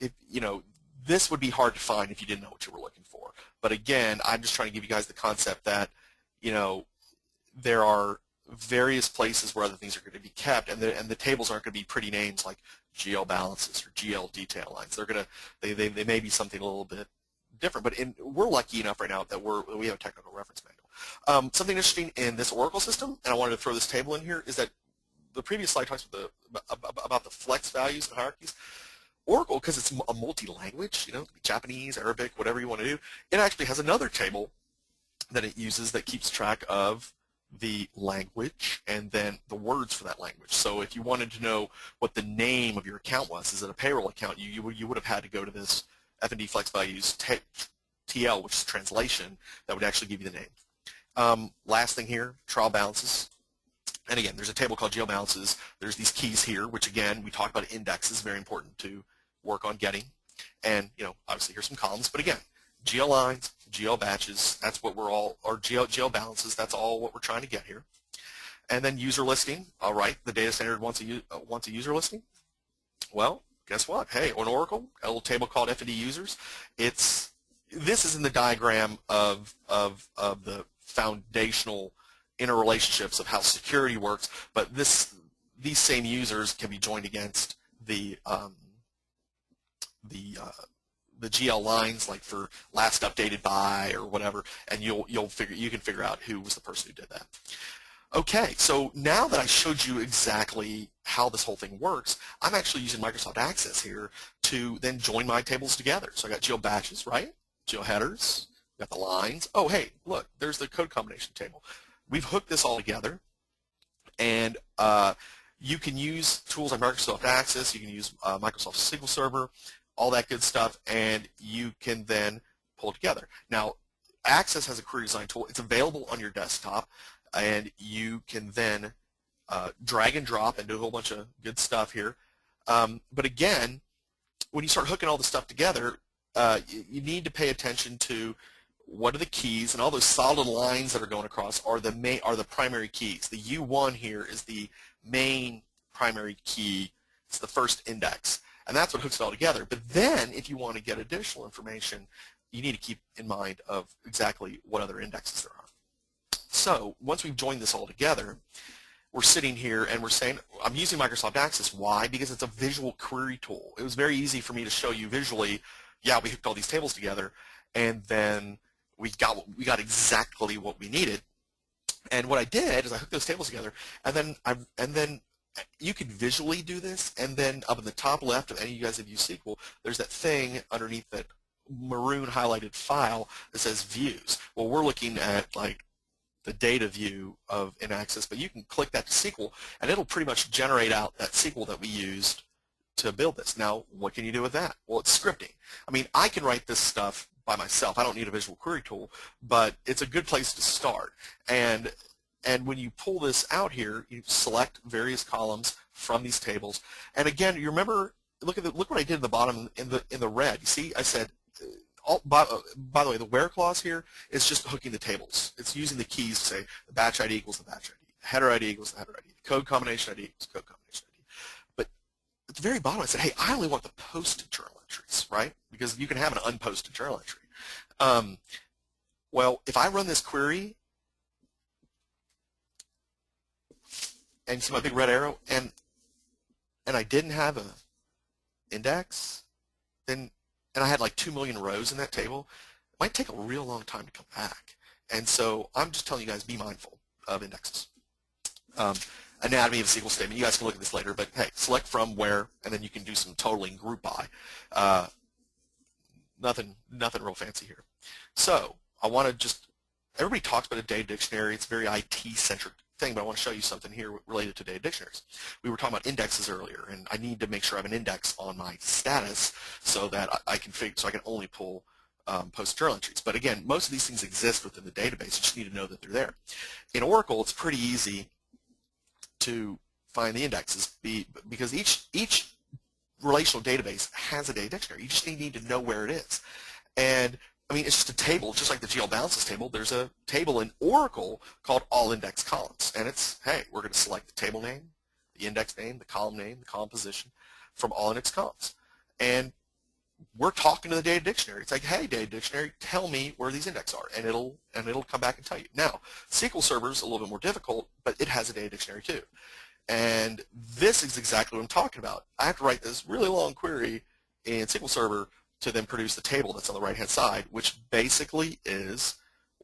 would be hard to find if you didn't know what you were looking for. But again, I'm just trying to give you guys the concept that, there are various places where other things are going to be kept, and the tables aren't going to be pretty names like GL balances or GL detail lines. They may be something a little bit different, but we're lucky enough right now that we have a technical reference manual. Something interesting in this Oracle system, and I wanted to throw this table in here, is that the previous slide talks about the flex values and hierarchies. Oracle, because it's a multi-language, Japanese, Arabic, whatever you want to do, it actually has another table that it uses that keeps track of the language and then the words for that language. So if you wanted to know what the name of your account was, is it a payroll account, you would have had to go to this F&D flex values TL, which is translation, that would actually give you the name. Last thing here, trial balances. And again, there's a table called geo balances. There's these keys here, which again, we talked about indexes, very important to work on getting. And obviously here's some columns, but again, Geolines, geo batches, that's what geo balances, that's all what we're trying to get here. And then user listing, all right, the data standard wants a user listing. Well, guess what? Hey, on Oracle, a little table called F&D users. This is in the diagram of the foundational interrelationships of how security works, but these same users can be joined against the GL lines, like for last updated by or whatever, and you can figure out who was the person who did that. Okay, so now that I showed you exactly how this whole thing works, I'm actually using Microsoft Access here to then join my tables together. So I got geo batches, right? Geo headers, got the lines. Oh, hey, look, there's the code combination table. We've hooked this all together, and you can use tools like Microsoft Access, you can use Microsoft SQL Server, all that good stuff, and you can then pull it together. Now, Access has a query design tool. It's available on your desktop, and you can then drag and drop and do a whole bunch of good stuff here. But again, when you start hooking all the stuff together, you need to pay attention to what are the keys, and all those solid lines that are going across are the primary keys. The U1 here is the main primary key. It's the first index, and that's what hooks it all together. But then, if you want to get additional information, you need to keep in mind of exactly what other indexes there are. So once we've joined this all together, we're sitting here and we're saying, I'm using Microsoft Access. Why? Because it's a visual query tool. It was very easy for me to show you visually, yeah, we hooked all these tables together, and then we got exactly what we needed. And what I did is I hooked those tables together, and then you could visually do this, and then up in the top left, if any of you guys have used SQL, there's that thing underneath that maroon highlighted file that says views. Well, we're looking at like the data view in Access, but you can click that to SQL, and it'll pretty much generate out that SQL that we used to build this. Now, what can you do with that? Well, it's scripting. I mean, I can write this stuff by myself. I don't need a visual query tool, but it's a good place to start. And when you pull this out here, you select various columns from these tables. And again, you remember, look what I did in the bottom in the red. You see, I said, by the way, the where clause here is just hooking the tables. It's using the keys to say the batch ID equals the batch ID, the header ID equals the header ID, the code combination ID equals code combination ID. But at the very bottom, I said, hey, I only want the posted journal entries, right? Because you can have an unposted journal entry. Well, if I run this query, and you see my big red arrow, and I didn't have an index, and I had like 2 million rows in that table, it might take a real long time to come back. And so I'm just telling you guys, be mindful of indexes. Anatomy of a SQL statement, you guys can look at this later, but hey, select from, where, and then you can do some totaling group by. Nothing real fancy here. So I want to just, everybody talks about a data dictionary. It's very IT-centric thing, but I want to show you something here related to data dictionaries. We were talking about indexes earlier, and I need to make sure I have an index on my status so that I can only pull post-journal entries. But again, most of these things exist within the database. You just need to know that they're there. In Oracle, it's pretty easy to find the indexes because each relational database has a data dictionary. You just need to know where it is. And I mean, it's just a table, just like the GL balances table. There's a table in Oracle called all index columns. And it's, hey, we're going to select the table name, the index name, the column position from all index columns. And we're talking to the data dictionary. It's like, hey, data dictionary, tell me where these indexes are, and it'll come back and tell you. Now, SQL Server is a little bit more difficult, but it has a data dictionary too. And this is exactly what I'm talking about. I have to write this really long query in SQL Server to then produce the table that's on the right-hand side, which basically is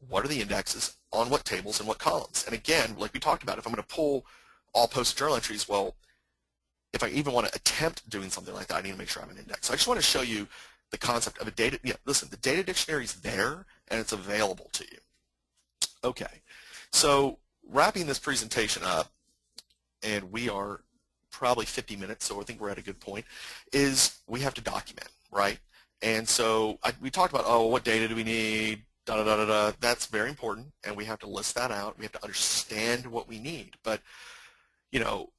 what are the indexes on what tables and what columns. And again, like we talked about, if I'm going to pull all post-journal entries, well, if I even want to attempt doing something like that, I need to make sure I have an index. So I just want to show you the concept of a data. Yeah, listen, the data dictionary is there and it's available to you. Okay, so wrapping this presentation up, and we are probably 50 minutes, so I think we're at a good point, is we have to document, right? And so we talked about, oh, what data do we need, da-da-da-da-da. That's very important, and we have to list that out. We have to understand what we need. But, you know,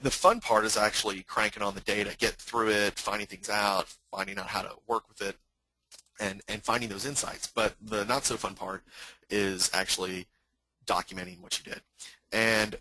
the fun part is actually cranking on the data, get through it, finding things out, finding out how to work with it, and finding those insights. But the not so fun part is actually documenting what you did. And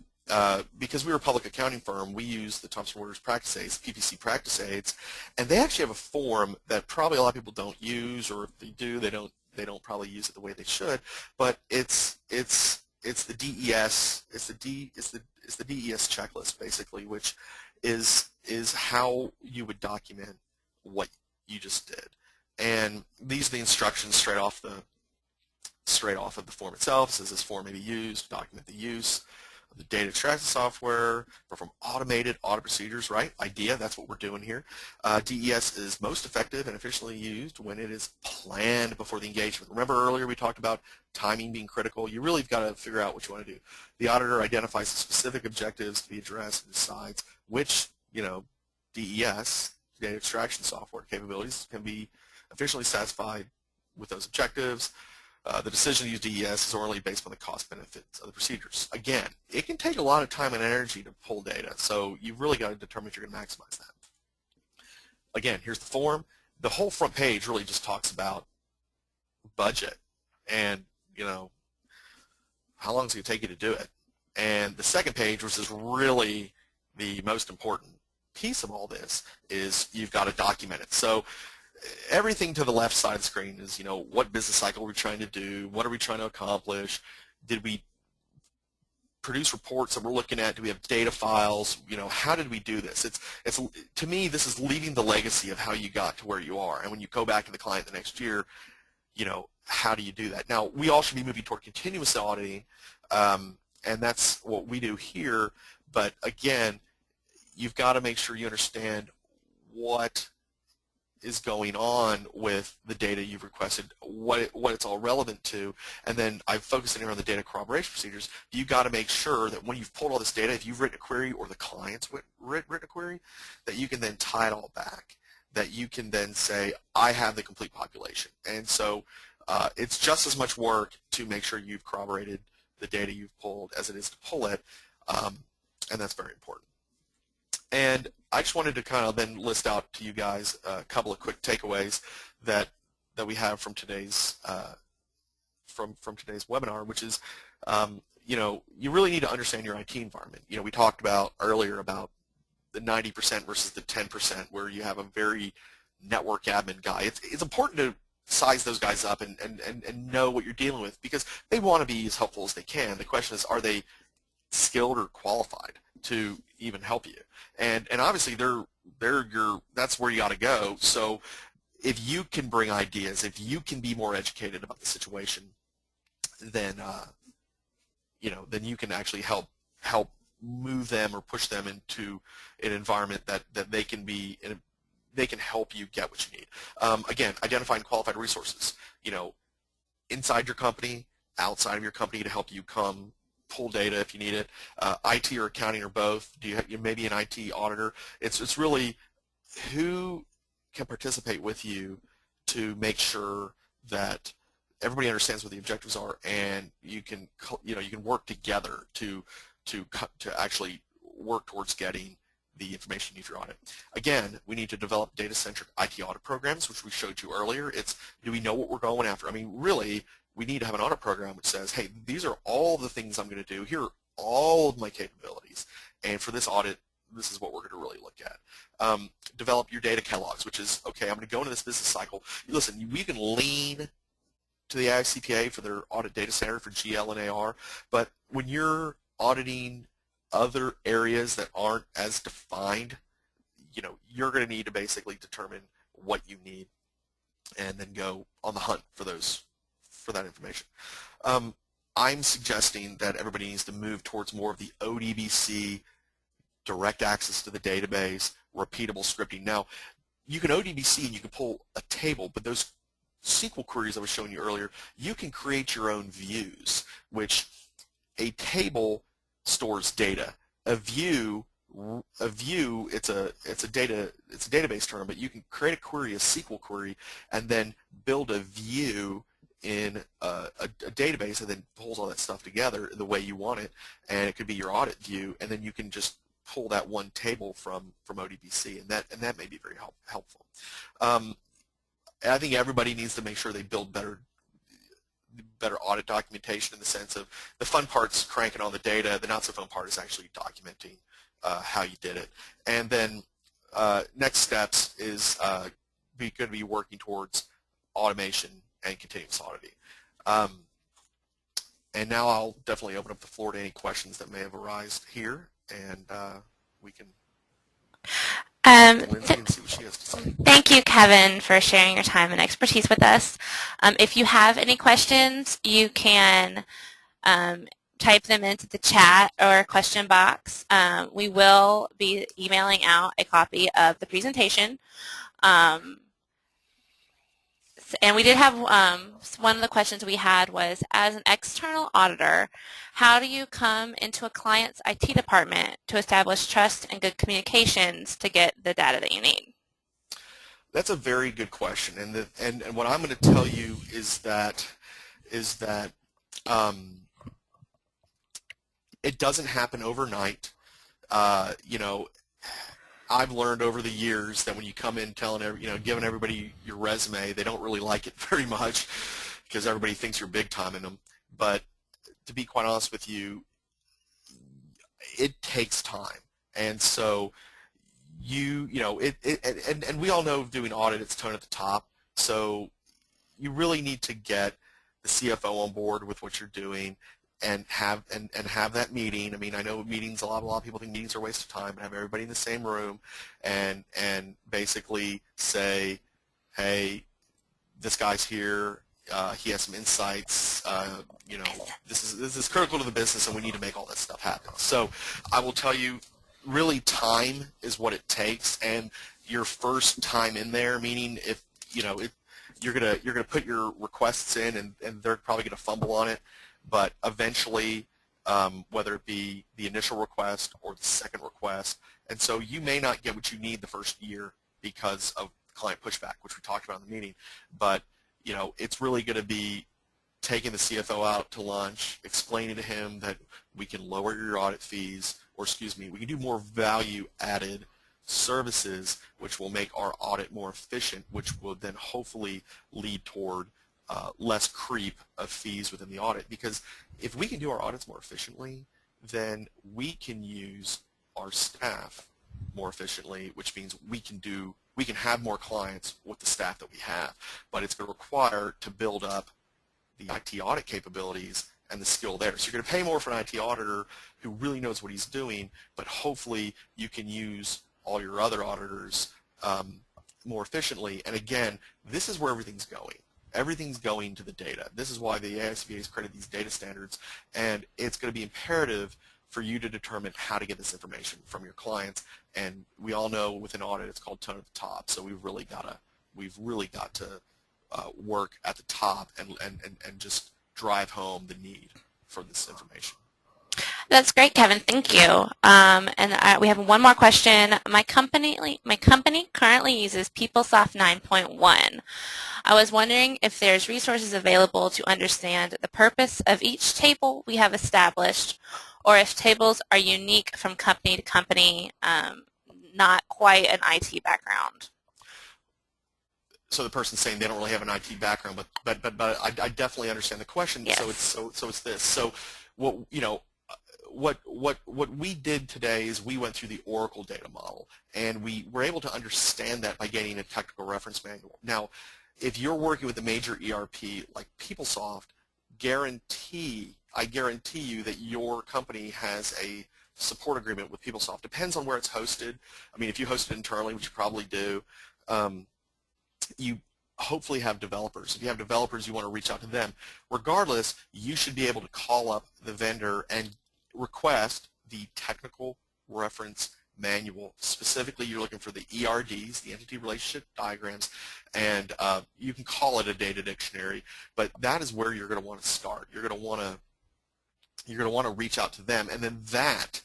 because we were a public accounting firm, we use the Thomson Reuters Practice Aids, PPC Practice Aids, and they actually have a form that probably a lot of people don't use, or if they do, they don't probably use it the way they should. But it's the DES, it's the DES checklist basically, which is how you would document what you just did. And these are the instructions straight off of the form itself. It says this form may be used, document the use of the data extraction software, perform automated audit procedures, right? IDEA, that's what we're doing here. DES is most effective and efficiently used when it is planned before the engagement. Remember earlier we talked about timing being critical. You really have got to figure out what you want to do. The auditor identifies the specific objectives to be addressed and decides which, DES, data extraction software capabilities, can be efficiently satisfied with those objectives. The decision to use DES is only based on the cost benefits of the procedures. Again, it can take a lot of time and energy to pull data, so you've really got to determine if you're going to maximize that. Again, here's the form. The whole front page really just talks about budget and, how long is it going to take you to do it. And the second page, which is really the most important piece of all this, is you've got to document it. So everything to the left side of the screen is, what business cycle are we trying to do? What are we trying to accomplish? Did we produce reports that we're looking at? Do we have data files? How did we do this? It's to me, this is leaving the legacy of how you got to where you are. And when you go back to the client the next year, how do you do that? Now, we all should be moving toward continuous auditing, and that's what we do here. But again, you've got to make sure you understand what is going on with the data you've requested, what it's all relevant to, and then I've focused in here on the data corroboration procedures. You've got to make sure that when you've pulled all this data, if you've written a query or the client's written a query, that you can then tie it all back, that you can then say, I have the complete population. And so it's just as much work to make sure you've corroborated the data you've pulled as it is to pull it, and that's very important. And I just wanted to kind of then list out to you guys a couple of quick takeaways that we have from today's from today's webinar, which is you really need to understand your IT environment. We talked about earlier about the 90% versus the 10% where you have a very network admin guy. It's important to size those guys up and know what you're dealing with, because they want to be as helpful as they can. The question is, are they skilled or qualified to even help you? And obviously that's where you got to go. So if you can bring ideas, if you can be more educated about the situation, then then you can actually help move them or push them into an environment that they can be in. They can help you get what you need. Again, identifying qualified resources, inside your company, outside of your company, to help you come pull data if you need it. IT or accounting or both. Do you maybe an IT auditor? It's really who can participate with you to make sure that everybody understands what the objectives are, and you can work together to actually work towards getting the information you need for your audit. Again, we need to develop data-centric IT audit programs, which we showed you earlier. It's, do we know what we're going after? I mean, really, we need to have an audit program which says, hey, these are all the things I'm going to do. Here are all of my capabilities. And for this audit, this is what we're going to really look at. Develop your data catalogs, which is, okay, I'm going to go into this business cycle. Listen, we can lean to the ICPA for their audit data standard for GL and AR, but when you're auditing other areas that aren't as defined, you're going to need to basically determine what you need and then go on the hunt for that information. I'm suggesting that everybody needs to move towards more of the ODBC, direct access to the database, repeatable scripting. Now, you can ODBC and you can pull a table, but those SQL queries I was showing you earlier, you can create your own views, which a table stores data. A view, it's a database term, but you can create a query, a SQL query, and then build a view in a database, and then pulls all that stuff together the way you want it, and it could be your audit view, and then you can just pull that one table from ODBC, and that may be very helpful. I think everybody needs to make sure they build better audit documentation, in the sense of the fun part's cranking on the data, the not so fun part is actually documenting how you did it. And then next steps is going to be working towards automation and continuous auditing. And now I'll definitely open up the floor to any questions that may have arisen here, and we can Lindsay and see what she has to say. Thank you, Kevin, for sharing your time and expertise with us. If you have any questions, you can type them into the chat or question box. We will be emailing out a copy of the presentation. And we did have one of the questions we had was, as an external auditor, how do you come into a client's IT department to establish trust and good communications to get the data that you need? That's a very good question, and what I'm going to tell you is that it doesn't happen overnight. I've learned over the years that when you come in giving everybody your resume, they don't really like it very much because everybody thinks you're big time in them. But to be quite honest with you, it takes time, and so and we all know doing audit, it's tone at the top. So you really need to get the CFO on board with what you're doing, and have that meeting. I mean, I know meetings, a lot of people think meetings are a waste of time, but have everybody in the same room and basically say, hey, this guy's here, he has some insights, this is critical to the business, and we need to make all this stuff happen. So I will tell you, really, time is what it takes, and your first time in there, meaning if you're gonna put your requests in, and they're probably gonna fumble on it. But eventually, whether it be the initial request or the second request, and so you may not get what you need the first year because of client pushback, which we talked about in the meeting. But it's really going to be taking the CFO out to lunch, explaining to him that we can lower your audit fees, or excuse me, we can do more value-added services, which will make our audit more efficient, which will then hopefully lead toward less creep of fees within the audit. Because if we can do our audits more efficiently, then we can use our staff more efficiently, which means we can have more clients with the staff that we have. But it's going to require to build up the IT audit capabilities and the skill there. So you're going to pay more for an IT auditor who really knows what he's doing, but hopefully you can use all your other auditors more efficiently. And again, this is where everything's going. Everything's going to the data. This is why the AICPA has created these data standards, and it's going to be imperative for you to determine how to get this information from your clients. And we all know with an audit, it's called tone at the top. So we've really got to work at the top and just drive home the need for this information. That's great, Kevin. Thank you. We have one more question. My company currently uses PeopleSoft 9.1. I was wondering if there's resources available to understand the purpose of each table we have established, or if tables are unique from company to company, not quite an IT background. So the person's saying they don't really have an IT background, but I definitely understand the question. So it's Yes. it's this. So what you know what we did today is we went through the Oracle data model, and we were able to understand that by getting a technical reference manual. Now, if you're working with a major ERP like PeopleSoft, I guarantee you that your company has a support agreement with PeopleSoft. Depends on where it's hosted. I mean, if you host it internally, which you probably do, you hopefully have developers. If you have developers, you want to reach out to them. Regardless, you should be able to call up the vendor and request the technical reference manual. Specifically, you're looking for the ERDs, the entity relationship diagrams, and you can call it a data dictionary, but that is where you're going to want to start. You're going to want to reach out to them, and then that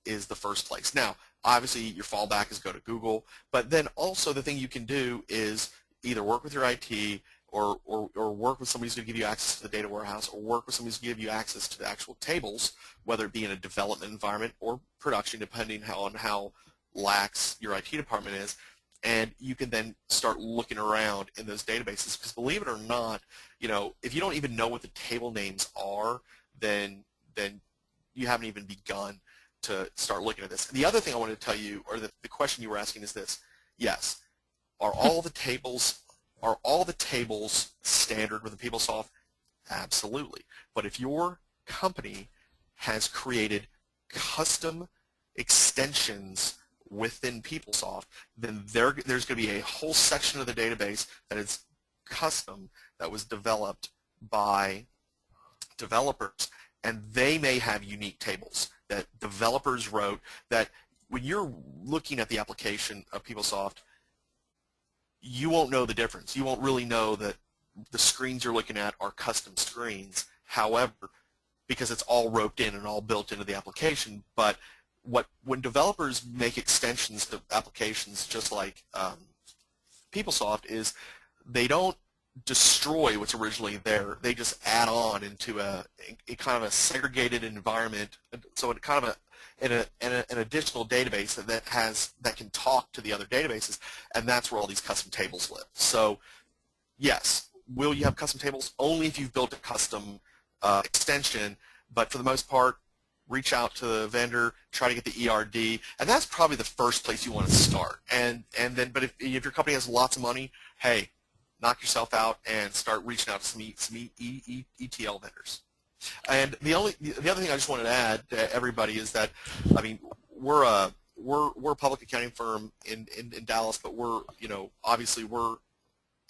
is the first place. Now, obviously, your fallback is go to Google, but then also the thing you can do is either work with your IT or work with somebody who's going to give you access to the data warehouse, or work with somebody who's going to give you access to the actual tables, whether it be in a development environment or production, depending on how lax your IT department is. And you can then start looking around in those databases, because believe it or not, if you don't even know what the table names are, then you haven't even begun to start looking at this. The other thing I wanted to tell you, or the question you were asking, is this: yes, are all the tables standard with the PeopleSoft? Absolutely. But if your company has created custom extensions within PeopleSoft, then there's going to be a whole section of the database that is custom, that was developed by developers, and they may have unique tables that developers wrote, that when you're looking at the application of PeopleSoft, you won't know the difference. You won't really know that the screens you're looking at are custom screens. However, because it's all roped in and all built into the application, but when developers make extensions to applications just like PeopleSoft, is they don't destroy what's originally there. They just add on into a kind of a segregated environment, so it kind of an additional database that can talk to the other databases, and that's where all these custom tables live. So yes, will you have custom tables? Only if you've built a custom extension, but for the most part, reach out to the vendor, try to get the ERD, and that's probably the first place you want to start. But if your company has lots of money, hey, knock yourself out and start reaching out to some ETL vendors. And the other thing I just wanted to add to everybody is that, I mean, we're a public accounting firm in Dallas, but obviously we're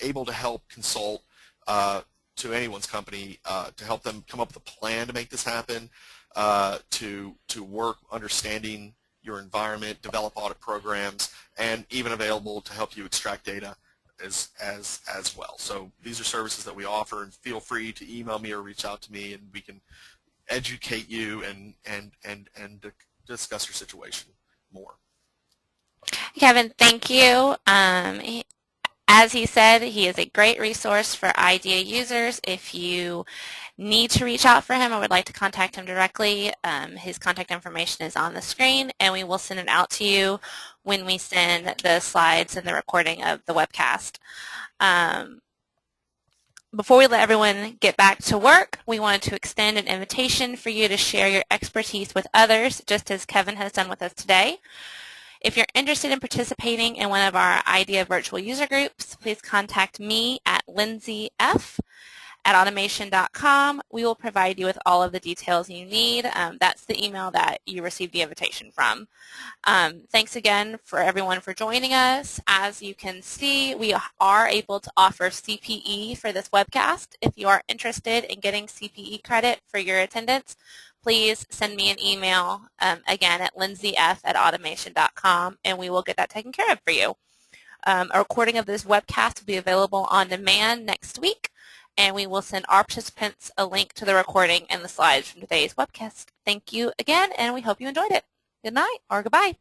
able to help consult to anyone's company to help them come up with a plan to make this happen, to work understanding your environment, develop audit programs, and even available to help you extract data as well. So these are services that we offer, and feel free to email me or reach out to me, and we can educate you and discuss your situation more. Kevin, thank you. As he said, he is a great resource for IDEA users. If you need to reach out for him or would like to contact him directly, his contact information is on the screen, and we will send it out to you when we send the slides and the recording of the webcast. Before we let everyone get back to work, we wanted to extend an invitation for you to share your expertise with others, just as Kevin has done with us today. If you're interested in participating in one of our IDEA virtual user groups, please contact me at lindsay.f@automation.com. We will provide you with all of the details you need. That's the email that you received the invitation from. Thanks again for everyone for joining us. As you can see, we are able to offer CPE for this webcast. If you are interested in getting CPE credit for your attendance, please send me an email, again, at lindsayf@automation.com, and we will get that taken care of for you. A recording of this webcast will be available on demand next week, and we will send our participants a link to the recording and the slides from today's webcast. Thank you again, and we hope you enjoyed it. Good night or goodbye.